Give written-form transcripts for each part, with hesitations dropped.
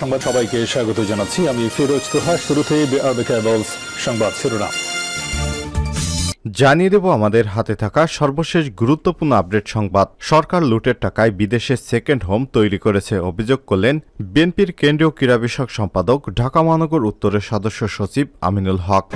সংবাদ সবাইকে স্বাগত জানাচ্ছি। আমি ফিরোজ তোহা। শুরুতে সংবাদ শিরোনাম জানিয়ে দেব আমাদের হাতে থাকা সর্বশেষ গুরুত্বপূর্ণ আপডেট সংবাদ। সরকার লুটের টাকায় বিদেশে সেকেন্ড হোম তৈরি করেছে অভিযোগ করলেন বিএনপির কেন্দ্রীয় ক্রীড়া বিষয়ক সম্পাদক ঢাকা মহানগর উত্তরের সদস্য সচিব আমিনুল হক।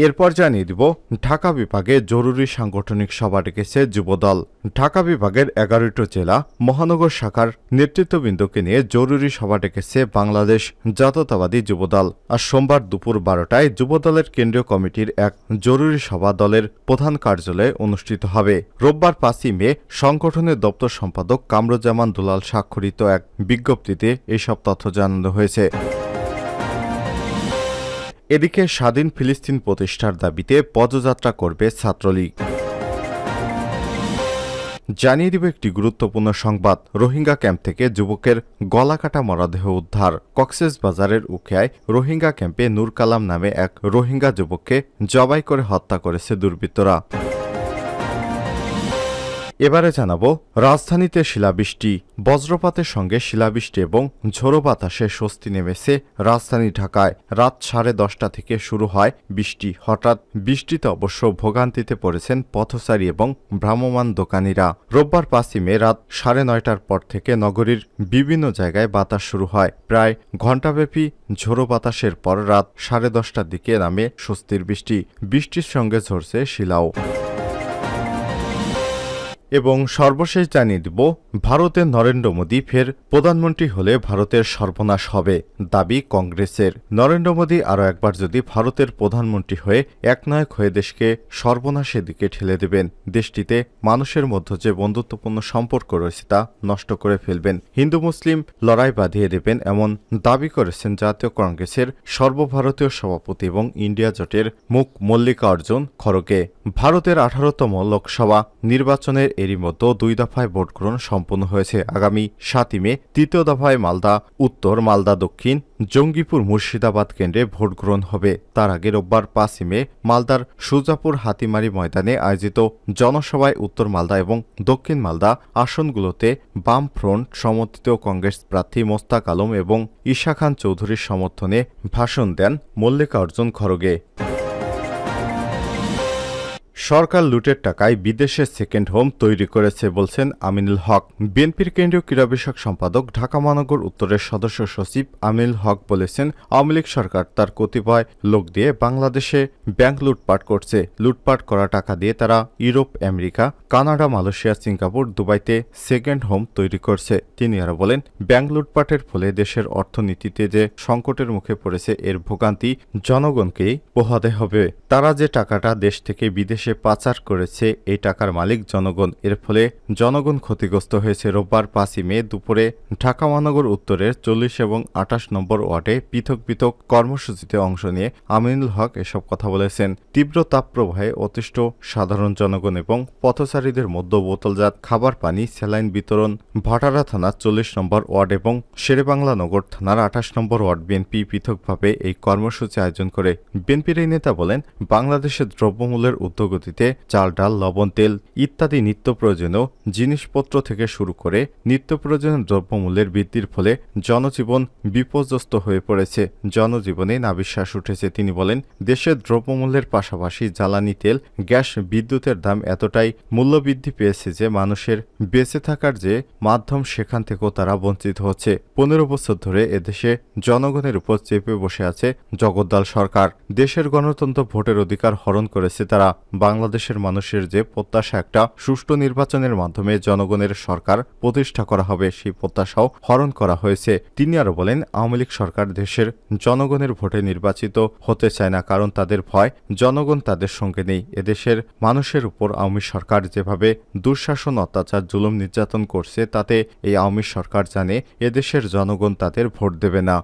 এরপর জানিয়ে দিব ঢাকা বিভাগে জরুরি সাংগঠনিক সভা ডেকেছে যুবদল। ঢাকা বিভাগের 11টি জেলা মহানগর শাখার নেতৃত্ববৃন্দকে নিয়ে জরুরি সভা ডেকেছে বাংলাদেশ জাতীয়তাবাদী যুবদল। আর সোমবার দুপুর 12টায় যুবদলের কেন্দ্রীয় কমিটির এক জরুরি সভা দলের প্রধান কার্যালয়ে অনুষ্ঠিত হবে। রোববার 5ই মে সংগঠনের দপ্তর সম্পাদক কামরুজ্জামান দুলাল স্বাক্ষরিত এক বিজ্ঞপ্তিতে এসব তথ্য জানানো হয়েছে। এদিকে স্বাধীন ফিলিস্তিন প্রতিষ্ঠার দাবিতে পদযাত্রা করবে ছাত্রলীগ। জানিয়ে দিব একটি গুরুত্বপূর্ণ সংবাদ। রোহিঙ্গা ক্যাম্প থেকে যুবকের গলাকাটা মরদেহ উদ্ধার। কক্সবাজারের উখিয়ায় রোহিঙ্গা ক্যাম্পে নূর কালাম নামে এক রোহিঙ্গা যুবককে জবাই করে হত্যা করেছে দুর্বৃত্তরা। এবারে জানাবো রাজধানীতে শিলাবৃষ্টি, বজ্রপাতের সঙ্গে শিলাবৃষ্টি এবং ঝোড়ো বাতাসে স্বস্তি নেমেছে রাজধানী ঢাকায়। রাত 10:30 থেকে শুরু হয় বৃষ্টি। হঠাৎ বৃষ্টিতে অবশ্য ভোগান্তিতে পড়েছেন পথচারী এবং ভ্রাম্যমাণ দোকানিরা। রোববার 5ই মে রাত 9:30টার পর থেকে নগরীর বিভিন্ন জায়গায় বাতাস শুরু হয়। প্রায় ঘণ্টাব্যাপী ঝোড়ো বাতাসের পর রাত 10:30টার দিকে নামে স্বস্তির বৃষ্টি। বৃষ্টির সঙ্গে ঝরছে শিলাও। এবং সর্বশেষ জানিয়ে দিব ভারতের নরেন্দ্র মোদী ফের প্রধানমন্ত্রী হলে ভারতের সর্বনাশ হবে, দাবি কংগ্রেসের। নরেন্দ্র মোদী আরও একবার যদি ভারতের প্রধানমন্ত্রী হয়ে একনায়ক হয়ে দেশকে সর্বনাশের দিকে ঠেলে দেবেন, দেশটিতে মানুষের মধ্যে যে বন্ধুত্বপূর্ণ সম্পর্ক রয়েছে তা নষ্ট করে ফেলবেন, হিন্দু মুসলিম লড়াই বাঁধিয়ে দেবেন, এমন দাবি করেছেন জাতীয় কংগ্রেসের সর্বভারতীয় সভাপতি এবং ইন্ডিয়া জোটের মুখ মল্লিকার্জুন খড়গে। ভারতের 18তম লোকসভা নির্বাচনের এরই মধ্যে 2 দফায় ভোট গ্রহণ সম্পন্ন হয়েছে। আগামী 7ই মে তৃতীয় দফায় মালদা উত্তর, মালদা দক্ষিণ, জঙ্গিপুর, মুর্শিদাবাদ কেন্দ্রে ভোট গ্রহণ হবে। তার আগে রোববার 5ই মে মালদার সুজাপুর হাতিমারি ময়দানে আয়োজিত জনসভায় উত্তর মালদা এবং দক্ষিণ মালদা আসনগুলোতে বাম ফ্রন্ট সমর্থিত কংগ্রেস প্রার্থী মোস্তাক আলম এবং ঈশা খান চৌধুরীর সমর্থনে ভাষণ দেন মল্লিকার্জুন খড়গে। সরকার লুটের টাকায় বিদেশে সেকেন্ড হোম তৈরি করেছে বলছেন আমিনুল হক। বিএনপির কেন্দ্রীয় ক্রীড়া বিষয়ক সম্পাদক ঢাকা মহানগর উত্তরের সদস্য সচিব আমিনুল হক বলেছেন, আওয়ামী লীগ সরকার তার কতিপয় লোক দিয়ে বাংলাদেশে ব্যাংক লুটপাট করছে। লুটপাট করা টাকা দিয়ে তারা Europe, America, Canada, Malaysia, Singapore, দুবাইতে সেকেন্ড হোম তৈরি করছে। তিনি আরও বলেন, ব্যাংক লুটপাটের ফলে দেশের অর্থনীতিতে যে সংকটের মুখে পড়েছে এর ভোগান্তি জনগণকেই পোহাতে হবে। তারা যে টাকাটা দেশ থেকে বিদেশে পাচার করেছে এই টাকার মালিক জনগণ। এর ফলে জনগণ ক্ষতিগ্রস্ত হয়েছে। রোববার 5ই মে দুপুরে ঢাকা মহানগর উত্তরের 40 এবং 28 নম্বর ওয়ার্ডে পৃথক পৃথক কর্মসূচিতে অংশ নিয়ে আমিনুল হক এসব কথা বলেছেন। তীব্র তাপপ্রবাহে অতিষ্ঠ সাধারণ জনগণ এবং পথচারীদের মধ্যে বোতলজাত খাবার পানি স্যালাইন বিতরণ ভাটারা থানার 40 নম্বর ওয়ার্ড এবং শেরেবাংলা নগর থানার 28 নম্বর ওয়ার্ড বিএনপি পৃথকভাবে এই কর্মসূচি আয়োজন করে। বিএনপির এই নেতা বলেন, বাংলাদেশের দ্রব্যমূল্যের ঊর্ধ্বগতি চাল, ডাল, লবণ, তেল ইত্যাদি নিত্য প্রয়োজনীয় জিনিসপত্র থেকে শুরু করে নিত্য প্রয়োজনীয় দ্রব্যমূল্যের বৃদ্ধির ফলে জনজীবন বিপর্যস্ত হয়ে পড়েছে। জনজীবনে নাভিশ্বাস উঠেছে। তিনি বলেন, দেশের দ্রব্যমূল্যের পাশাপাশি জ্বালানি তেল, গ্যাস, বিদ্যুতের দাম এতটাই মূল্যবৃদ্ধি পেয়েছে যে মানুষের বেঁচে থাকার যে মাধ্যম সেখান থেকেও তারা বঞ্চিত হচ্ছে। 15 বছর ধরে এদেশে জনগণের উপর চেপে বসে আছে জগদ্দল সরকার। দেশের গণতন্ত্র ভোটের অধিকার হরণ করেছে তারা। বাংলাদেশের মানুষের যে প্রত্যাশা একটা সুষ্ঠু নির্বাচনের মাধ্যমে জনগণের সরকার প্রতিষ্ঠা করা হবে, সেই প্রত্যাশাও হরণ করা হয়েছে। তিনি আরও বলেন, আওয়ামী লীগ সরকার দেশের জনগণের ভোটে নির্বাচিত হতে চায় না, কারণ তাদের ভয় জনগণ তাদের সঙ্গে নেই। এদেশের মানুষের উপর আওয়ামী সরকার যেভাবে দুঃশাসন, অত্যাচার, জুলুম, নির্যাতন করছে তাতে এই আওয়ামী সরকার জানে এদেশের জনগণ তাদের ভোট দেবে না।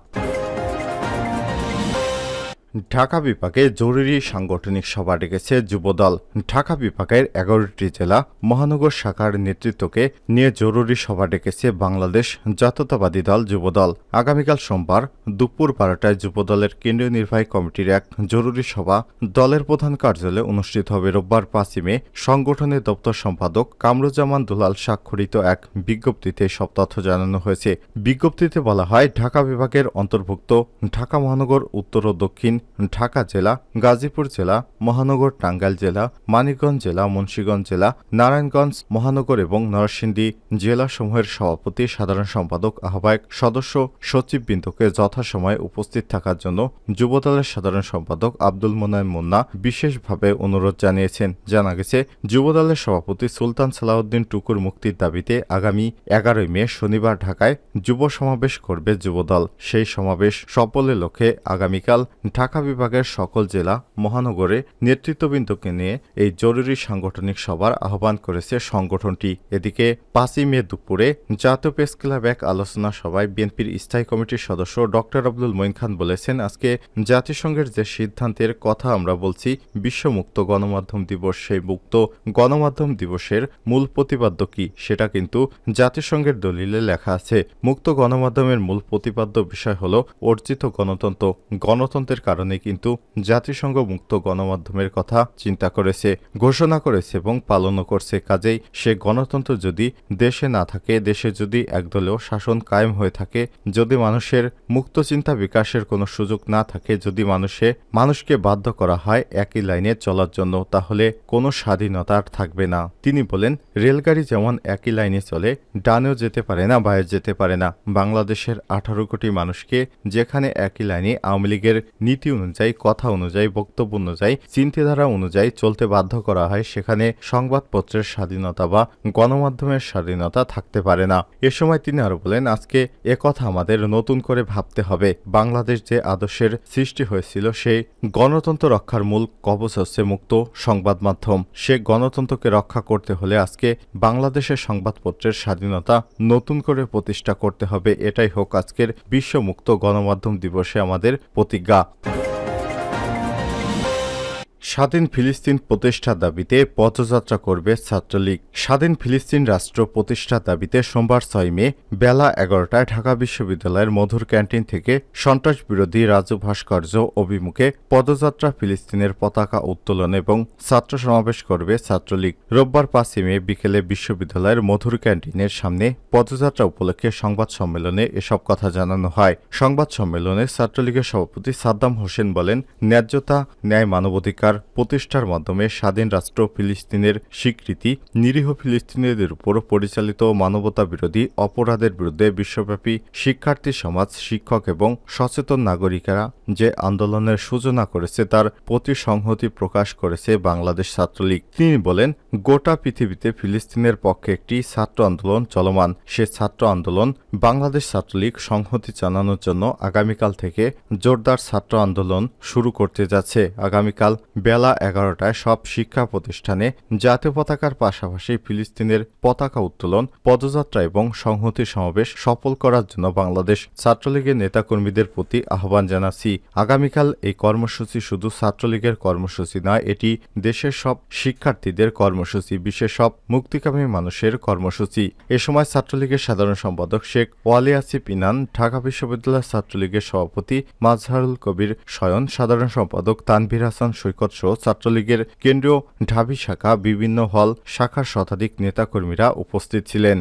ঢাকা বিভাগে জরুরি সাংগঠনিক সভা ডেকেছে যুবদল। ঢাকা বিভাগের ১১টি জেলা মহানগর শাখার নেতৃত্বকে নিয়ে জরুরি সভা ডেকেছে বাংলাদেশ জাতীয়তাবাদী দল যুবদল। আগামীকাল সোমবার দুপুর ১২টায় যুবদলের কেন্দ্রীয় নির্বাহী কমিটির এক জরুরি সভা দলের প্রধান কার্যালয়ে অনুষ্ঠিত হবে। রোববার ৫ই মে সংগঠনের দপ্তর সম্পাদক কামরুজ্জামান দুলাল স্বাক্ষরিত এক বিজ্ঞপ্তিতে সব তথ্য জানানো হয়েছে। বিজ্ঞপ্তিতে বলা হয়, ঢাকা বিভাগের অন্তর্ভুক্ত ঢাকা মহানগর, উত্তর ও দক্ষিণ ঢাকা জেলা, গাজীপুর জেলা, মহানগর, টাঙ্গাইল জেলা, মানিকগঞ্জ জেলা, মুন্সিগঞ্জ জেলা, নারায়ণগঞ্জ মহানগর এবং নরসিংদী জেলাসমূহের সভাপতি, সাধারণ সম্পাদক, আহ্বায়ক, সদস্য, সচিববৃন্দকে যথাসময়ে উপস্থিত থাকার জন্য যুবদলের সাধারণ সম্পাদক আব্দুল মোনায়েম মুন্না বিশেষভাবে অনুরোধ জানিয়েছেন। জানা গেছে, যুবদলের সভাপতি সুলতান সালাউদ্দিন টুকুর মুক্তির দাবিতে আগামী ১১ই মে শনিবার ঢাকায় যুব সমাবেশ করবে যুবদল। সেই সমাবেশ সফলের লক্ষ্যে আগামীকাল ঢাকা বিভাগের সকল জেলা মহানগরে নেতৃত্ববৃন্দকে নিয়ে এই জরুরি সাংগঠনিক সভার আহ্বান করেছে সংগঠনটি। এদিকে ৫ই মে দুপুরে জাতীয় প্রেস ক্লাব এক আলোচনা সভায় বিএনপির স্থায়ী কমিটির সদস্য ড আব্দুল মঈন খান বলেছেন, আজকে জাতিসংঘের যে সিদ্ধান্তের কথা আমরা বলছি, বিশ্ব মুক্ত গণমাধ্যম দিবস, সেই মুক্ত গণমাধ্যম দিবসের মূল প্রতিপাদ্য কি সেটা কিন্তু জাতিসংঘের দলিলে লেখা আছে। মুক্ত গণমাধ্যমের মূল প্রতিপাদ্য বিষয় হল অর্জিত গণতন্ত্র। গণতন্ত্রের কারণে কিন্তু জাতিসংঘ মুক্ত গণমাধ্যমের কথা চিন্তা করেছে, ঘোষণা করেছে এবং পালনও করছে। কাজেই সে গণতন্ত্র যদি দেশে না থাকে, দেশে যদি একদলীয় শাসন কায়েম হয়ে থাকে, যদি মানুষের মুক্ত চিন্তা বিকাশের কোনো সুযোগ না থাকে, যদি মানুষকে বাধ্য করা হয় একই লাইনে চলার জন্য, তাহলে কোনো স্বাধীনতা আর থাকবে না। তিনি বলেন, রেলগাড়ি যেমন একই লাইনে চলে, ডানেও যেতে পারে না, বাঁয়ে যেতে পারে না। বাংলাদেশের ১৮ কোটি মানুষকে যেখানে একই লাইনে আওয়ামী লীগের নীতি অনুযায়ী, কথা অনুযায়ী, বক্তব্য অনুযায়ী, চিন্তাধারা অনুযায়ী চলতে বাধ্য করা হয়, সেখানে সংবাদপত্রের স্বাধীনতা বা গণমাধ্যমের স্বাধীনতা থাকতে পারে না। এ সময় তিনি আরো বলেন, আজকে একথা আমাদের নতুন করে ভাবতে হবে। বাংলাদেশ যে আদর্শের সৃষ্টি হয়েছিল, সেই গণতন্ত্র রক্ষার মূল কবচ হচ্ছে মুক্ত সংবাদ মাধ্যম। সে গণতন্ত্রকে রক্ষা করতে হলে আজকে বাংলাদেশের সংবাদপত্রের স্বাধীনতা নতুন করে প্রতিষ্ঠা করতে হবে। এটাই হোক আজকের বিশ্ব মুক্ত গণমাধ্যম দিবসে আমাদের প্রতিজ্ঞা। স্বাধীন ফিলিস্তিন প্রতিষ্ঠার দাবিতে পদযাত্রা করবে ছাত্রলীগ। স্বাধীন ফিলিস্তিন রাষ্ট্র প্রতিষ্ঠার দাবিতে সোমবার ৬ মে বেলা ১১টায় ঢাকা বিশ্ববিদ্যালয়ের মধুর ক্যান্টিন থেকে সন্ত্রাস বিরোধী রাজু ভাস্কর্য অভিমুখে পদযাত্রা, ফিলিস্তিনের পতাকা উত্তোলন এবং ছাত্র সমাবেশ করবে ছাত্রলীগ। রোববার ৫ই মে বিকেলে বিশ্ববিদ্যালয়ের মধুর ক্যান্টিনের সামনে পদযাত্রা উপলক্ষে সংবাদ সম্মেলনে এসব কথা জানানো হয়। সংবাদ সম্মেলনে ছাত্রলীগের সভাপতি সাদ্দাম হোসেন বলেন, ন্যায্যতা, ন্যায়, মানবাধিকার প্রতিষ্ঠার মাধ্যমে স্বাধীন রাষ্ট্র ফিলিস্তিনের স্বীকৃতি, নিরীহ ফিলিস্তিনিদের উপর পরিচালিত মানবতা বিরোধী অপরাধের বিরুদ্ধে বিশ্বব্যাপী শিক্ষার্থী সমাজ, শিক্ষক এবং সচেতন নাগরিকেরা যে আন্দোলনের সূচনা করেছে, তার প্রতি সংহতি প্রকাশ করেছে বাংলাদেশ ছাত্রলীগ। তিনি বলেন, গোটা পৃথিবীতে ফিলিস্তিনের পক্ষে একটি ছাত্র আন্দোলন চলমান। সে ছাত্র আন্দোলন বাংলাদেশ ছাত্রলীগ সংহতি জানানোর জন্য আগামীকাল থেকে জোরদার ছাত্র আন্দোলন শুরু করতে যাচ্ছে। আগামীকাল বেলা ১১টায় সব শিক্ষা প্রতিষ্ঠানে জাতীয় পতাকার পাশাপাশি ফিলিস্তিনের পতাকা উত্তোলন, পদযাত্রা এবং সংহতি সমাবেশ সফল করার জন্য বাংলাদেশ ছাত্রলীগের নেতাকর্মীদের প্রতি আহ্বান জানাচ্ছি। আগামীকাল এই কর্মসূচি শুধু ছাত্রলীগের কর্মসূচি নয়, এটি দেশের সব শিক্ষার্থীদের কর্মসূচি, বিশেষ সব মুক্তিকামী মানুষের কর্মসূচি। এ সময় ছাত্রলীগের সাধারণ সম্পাদক শেখ ওয়ালি আসিফ ইনান, ঢাকা বিশ্ববিদ্যালয় ছাত্রলীগের সভাপতি মাজহারুল কবির শয়ন, সাধারণ সম্পাদক তানভীর হাসান সৈকত সহ ছাত্রলীগের কেন্দ্রীয় ঢাবি শাখা, বিভিন্ন হল শাখার শতাধিক নেতাকর্মীরা উপস্থিত ছিলেন।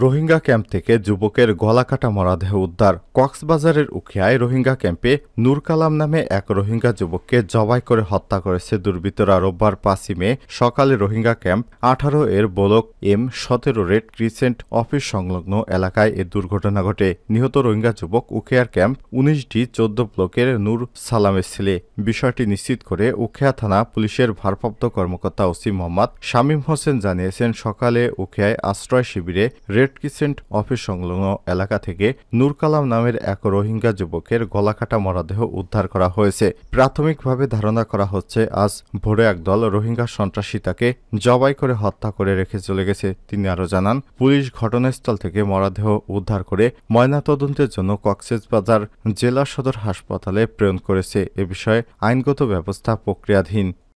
রোহিঙ্গা ক্যাম্প থেকে যুবকের গলাকাটা মরদেহ উদ্ধার। কক্সবাজারের উখিয়ায় রোহিঙ্গা ক্যাম্পে নূর কালাম নামে এক রোহিঙ্গা যুবককে জবাই করে হত্যা করেছে দুর্বৃত্তরা। রোববার ৫ই মে সকালে রোহিঙ্গা ক্যাম্প ১৮ এর block M17 red crescent office সংলগ্ন এলাকায় এ দুর্ঘটনা ঘটে। নিহত রোহিঙ্গা যুবক উখিয়ার ক্যাম্প ১৯D ১৪ ব্লকের নূর সালামের ছেলে। বিষয়টি নিশ্চিত করে উখিয়া থানা পুলিশের ভারপ্রাপ্ত কর্মকর্তা ওসি মোহাম্মদ শামীম হোসেন জানিয়েছেন, সকালে উখিয়ায় আশ্রয় শিবিরে রেড ক্রিসেন্ট অফিস সংলগ্ন এলাকা থেকে নূর কালাম নামের এক রোহিঙ্গা যুবকের গলাকাটা মরদেহ উদ্ধার করা হয়েছে। প্রাথমিকভাবে ধারণা করা হচ্ছে আজ ভোরে একদল রোহিঙ্গা সন্ত্রাসী তাকে জবাই করে হত্যা করে রেখে চলে গেছে। তিনি আরও জানান, পুলিশ ঘটনাস্থল থেকে মরদেহ উদ্ধার করে ময়নাতদন্তের জন্য কক্সবাজার জেলা সদর হাসপাতালে প্রেরণ করেছে। এ বিষয়ে আইনগত ব্যবস্থা প্রক্রিয়াধীন।